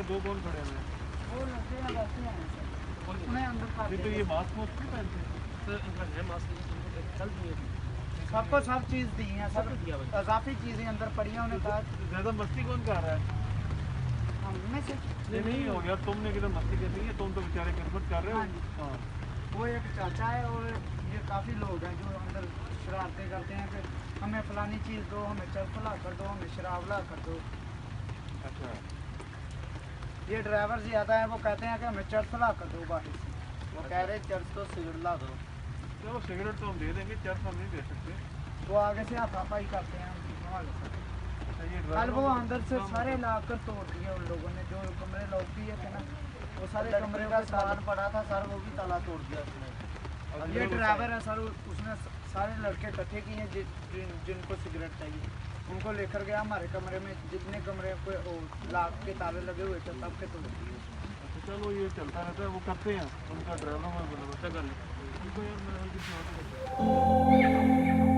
के दो कौन खड़े हैं? वो लड़के हैं वैसे हैं सर, उन्हें अंदर कर तो देते ये मास्क मुस्क नहीं पहनते? सर इनका है मास्क चल रही है सबको सब चीज़ दी है सर, इजाफी चीज़ें अंदर पड़ी हैं। उन्हें कहा ज़्यादा मस्ती कौन कर रहा है? हमने से नहीं हो गया, तुमने किधर मस्ती कर रही है? तुम तो बेचारे गड़बड़ कर रहे हो। हाँ जी। हाँ, वो एक चाचा है और ये काफ़ी लोग हैं जो अंदर शरारतें करते हैं कि हमें फलानी चीज़ दो, हमें चरस ला कर दो, हमें शराब ला कर दो। अच्छा। ये ड्राइवर ज़्यादा है, वो कहते हैं कि हमें चरस ला कर दो बाहर से। वो कह रहे चर्च तो सिगरेट ला दो। चलो सिगरेट तो हम दे देंगे, चर्च हम नहीं दे सकते। वो आगे से हाथापाई करते हैं, हम संभाल सकते हैं। अच्छा, ये कल ड्राइवर वो अंदर से सारे लाकर तोड़ दिए उन लोगों ने, जो कमरे लॉक किए थे ना, वो सारे कमरे का का सामान पड़ा था सर, वो भी ताला तोड़ दिया उसने। ये ड्राइवर है सर, उसने सारे लड़के इकट्ठे किए हैं जिनको सिगरेट चाहिए, उनको लेकर गया हमारे कमरे में, जितने कमरे पे लाख के ताले लगे हुए थे सबके तोड़ दिए। अच्छा, चलो ये चलता रहता है, वो करते हैं उनका ड्राइवर में बोला कर ले उनको यार, मैं